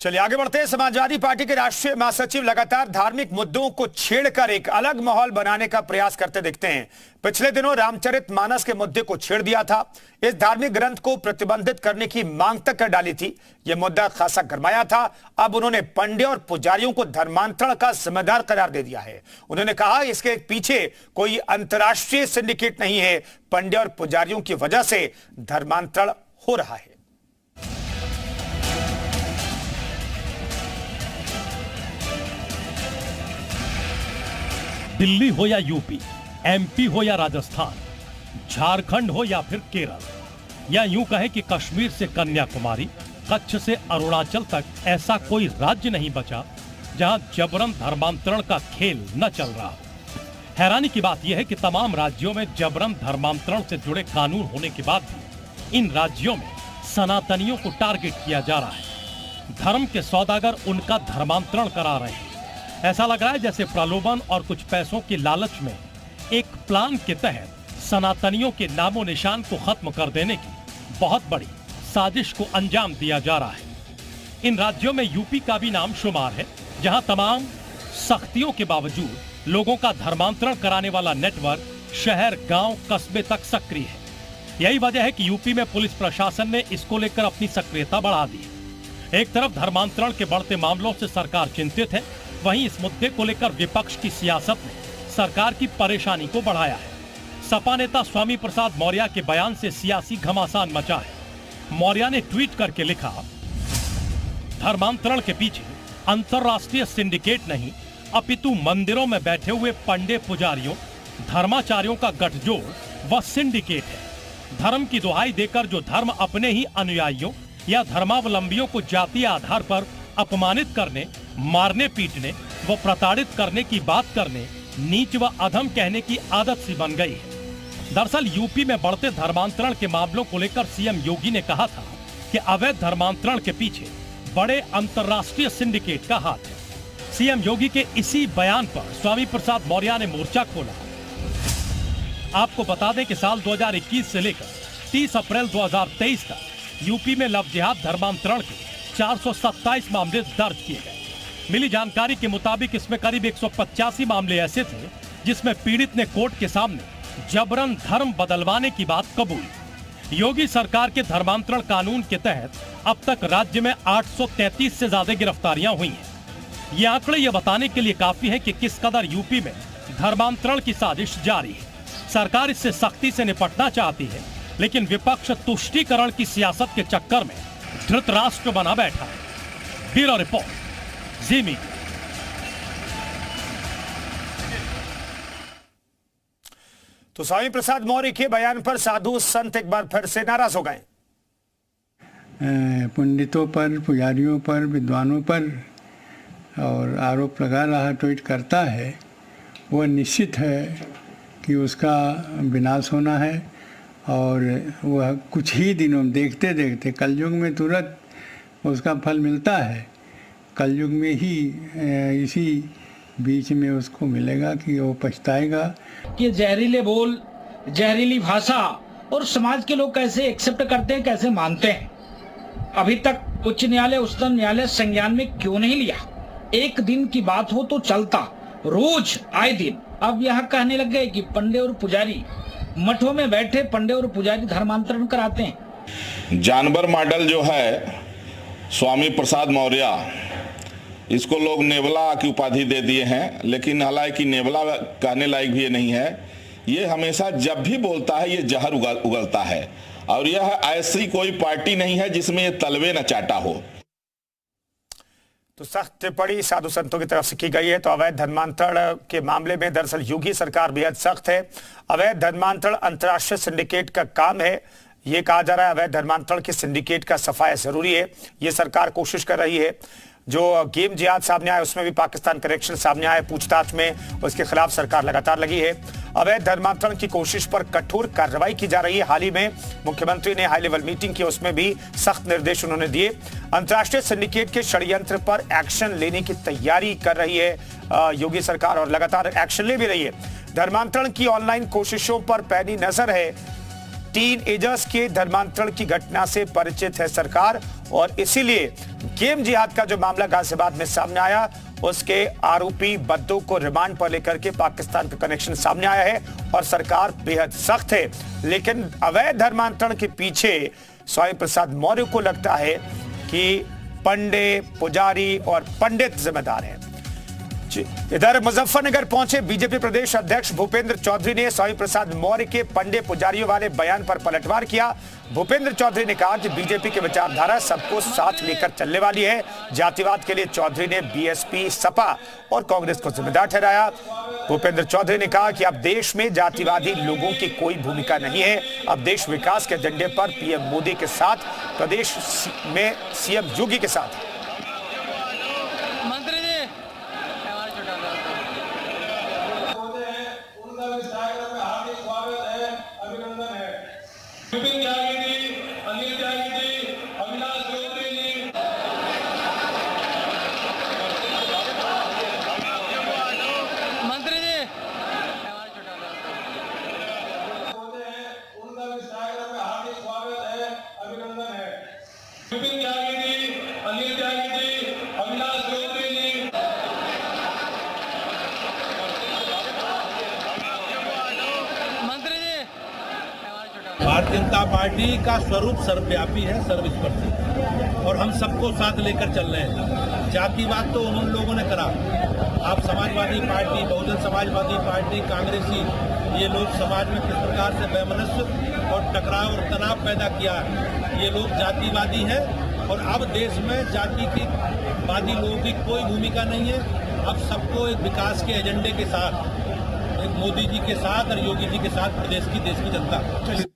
चलिए आगे बढ़ते हैं। समाजवादी पार्टी के राष्ट्रीय महासचिव लगातार धार्मिक मुद्दों को छेड़कर एक अलग माहौल बनाने का प्रयास करते दिखते हैं। पिछले दिनों रामचरितमानस के मुद्दे को छेड़ दिया था। इस धार्मिक ग्रंथ को प्रतिबंधित करने की मांग तक कर डाली थी। यह मुद्दा खासा गरमाया था। अब उन्होंने पंडे और पुजारियों को धर्मांतरण का जिम्मेदार करार दे दिया है। उन्होंने कहा इसके पीछे कोई अंतर्राष्ट्रीय सिंडिकेट नहीं है, पंडे और पुजारियों की वजह से धर्मांतरण हो रहा है। दिल्ली हो या यूपी, एमपी हो या राजस्थान, झारखंड हो या फिर केरल, या यूं कहें कि कश्मीर से कन्याकुमारी, कच्छ से अरुणाचल तक ऐसा कोई राज्य नहीं बचा जहां जबरन धर्मांतरण का खेल न चल रहा हो। हैरानी की बात यह है कि तमाम राज्यों में जबरन धर्मांतरण से जुड़े कानून होने के बाद भी इन राज्यों में सनातनियों को टारगेट किया जा रहा है। धर्म के सौदागर उनका धर्मांतरण करा रहे हैं। ऐसा लग रहा है जैसे प्रलोभन और कुछ पैसों के लालच में एक प्लान के तहत सनातनियों के नामो निशान को खत्म कर देने की बहुत बड़ी साजिश को अंजाम दिया जा रहा है। इन राज्यों में यूपी का भी नाम शुमार है, जहां तमाम सख्तियों के बावजूद लोगों का धर्मांतरण कराने वाला नेटवर्क शहर, गांव, कस्बे तक सक्रिय है। यही वजह है कि यूपी में पुलिस प्रशासन ने इसको लेकर अपनी सक्रियता बढ़ा दी है। एक तरफ धर्मांतरण के बढ़ते मामलों से सरकार चिंतित है, वहीं इस मुद्दे को लेकर विपक्ष की सियासत ने सरकार की परेशानी को बढ़ाया है। सपा नेता स्वामी प्रसाद मौर्य के बयान से सियासी घमासान मचा है। मौर्य ने ट्वीट करके लिखा, धर्मांतरण के पीछे अंतरराष्ट्रीय सिंडिकेट नहीं अपितु मंदिरों में बैठे हुए पंडे पुजारियों, धर्माचार्यों का गठजोड़ व सिंडिकेट है। धर्म की दुहाई देकर जो धर्म अपने ही अनुयायियों या धर्मावलंबियों को जातीय आधार पर अपमानित करने, मारने, पीटने व प्रताड़ित करने की बात करने, नीच व अधम कहने की आदत सी बन गई है। दरअसल यूपी में बढ़ते धर्मांतरण के मामलों को लेकर सीएम योगी ने कहा था कि अवैध धर्मांतरण के पीछे बड़े अंतर्राष्ट्रीय सिंडिकेट का हाथ है। सीएम योगी के इसी बयान पर स्वामी प्रसाद मौर्य ने मोर्चा खोला। आपको बता दें कि साल 2021 से लेकर 30 अप्रैल 2023 तक यूपी में लव जिहाद धर्मांतरण के 427 मामले दर्ज किए गए। मिली जानकारी के मुताबिक इसमें करीब 185 मामले ऐसे थे जिसमें पीड़ित ने कोर्ट के सामने जबरन धर्म बदलवाने की बात कबूली। योगी सरकार के धर्मांतरण कानून के तहत अब तक राज्य में 833 से ज्यादा गिरफ्तारियां हुई हैं। ये आंकड़े ये बताने के लिए काफी है कि किस कदर यूपी में धर्मांतरण की साजिश जारी है। सरकार इससे सख्ती से निपटना चाहती है, लेकिन विपक्ष तुष्टीकरण की सियासत के चक्कर में धृतराष्ट्र बना बैठा है। ब्यूरो रिपोर्ट, जी मीडिया। तो स्वामी प्रसाद मौर्य के बयान पर साधु संत एक बार फिर से नाराज हो गए। पंडितों पर, पुजारियों पर, विद्वानों पर और आरोप लगा रहा, ट्वीट करता है, वह निश्चित है कि उसका विनाश होना है। और वह कुछ ही दिनों में देखते देखते कलयुग में तुरंत उसका फल मिलता है। कलयुग में ही इसी बीच में उसको मिलेगा कि वो पछताएगा। कि जहरीले बोल, जहरीली भाषा और समाज के लोग कैसे एक्सेप्ट करते हैं, कैसे मानते हैं। अभी तक उच्च न्यायालय, उच्चतम न्यायालय संज्ञान में क्यों नहीं लिया? एक दिन की बात हो तो चलता, रोज आए दिन। अब यहाँ कहने लग गए कि पंडे और पुजारी, मठों में बैठे पंडे और पुजारी धर्मांतरण कराते हैं। जानवर मॉडल जो है स्वामी प्रसाद मौर्य, इसको लोग नेवला की उपाधि दे दिए हैं, लेकिन हालांकि नेवला कहने लायक भी ये नहीं है। ये हमेशा जब भी बोलता है ये जहर उगलता है, और यह ऐसी कोई पार्टी नहीं है जिसमें ये तलवे न चाटा हो। तो सख्त टिप्पणी साधु संतों की तरफ से की गई है। तो अवैध धर्मांतरण के मामले में दरअसल योगी सरकार बेहद सख्त है। अवैध धर्मांतरण अंतर्राष्ट्रीय सिंडिकेट का काम है, ये कहा जा रहा है। अवैध धर्मांतरण के सिंडिकेट का सफाया जरूरी है, ये सरकार कोशिश कर रही है। जो गेम जिहाद सामने आया उसमें भी पाकिस्तान कनेक्शन सामने आया पूछताछ में, उसके खिलाफ सरकार लगातार लगी है। अवैध धर्मांतरण की कोशिश पर कठोर कार्रवाई की जा रही है। हाल ही में मुख्यमंत्री ने हाई लेवल मीटिंग की, उसमें भी सख्त निर्देश उन्होंने दिए। अंतर्राष्ट्रीय सिंडिकेट के षड्यंत्र पर एक्शन लेने की तैयारी कर रही है योगी सरकार, और लगातार एक्शन ले भी रही है। धर्मांतरण की ऑनलाइन कोशिशों पर पैनी नजर है। टीन एजर्स के धर्मांतरण की घटना से परिचित है सरकार और इसीलिए गेम जिहाद का जो मामला गाजियाबाद में सामने आया, उसके आरोपी बद्दू को रिमांड पर लेकर के पाकिस्तान का कनेक्शन सामने आया है और सरकार बेहद सख्त है। लेकिन अवैध धर्मांतरण के पीछे स्वामी प्रसाद मौर्य को लगता है कि पंडे, पुजारी और पंडित जिम्मेदार हैं। इधर मुजफ्फरनगर पहुंचे बीजेपी प्रदेश अध्यक्ष भूपेंद्र चौधरी ने स्वामी प्रसाद मौर्य के पंडे पुजारियों वाले बयान पर पलटवार किया। भूपेंद्र चौधरी ने कहा कि बीजेपी की विचारधारा सबको साथ लेकर चलने वाली है। जातिवाद के लिए चौधरी ने बीएसपी, सपा और कांग्रेस को जिम्मेदार ठहराया। भूपेंद्र चौधरी ने कहा कि अब देश में जातिवादी लोगों की कोई भूमिका नहीं है। अब देश विकास के एजेंडे पर पीएम मोदी के साथ, प्रदेश में सीएम योगी के साथ। विपिन त्यागी जी, अनिल त्यागी जी, अविनाश चौधरी जी, मंत्री जी, उनका विधायक में हार्दिक स्वागत है, अभिनंदन है। विपिन त्यागी जी, अनिल त्यागी जी, अविनाश चौधरी जी, मंत्री जी। भारतीय जनता पार्टी का स्वरूप सर्वव्यापी है, सर्वस्पर्शी, और हम सबको साथ लेकर चल रहे हैं। जातिवाद तो उन लोगों ने करा, आप समाजवादी पार्टी, बहुजन समाजवादी पार्टी, कांग्रेसी, ये लोग समाज में किस प्रकार से वैमनस्य और टकराव और तनाव पैदा किया है। ये लोग जातिवादी हैं और अब देश में जाति की वादी लोगों की कोई भूमिका नहीं है। अब सबको एक विकास के एजेंडे के साथ, एक मोदी जी के साथ और योगी जी के साथ प्रदेश की, देश की जनता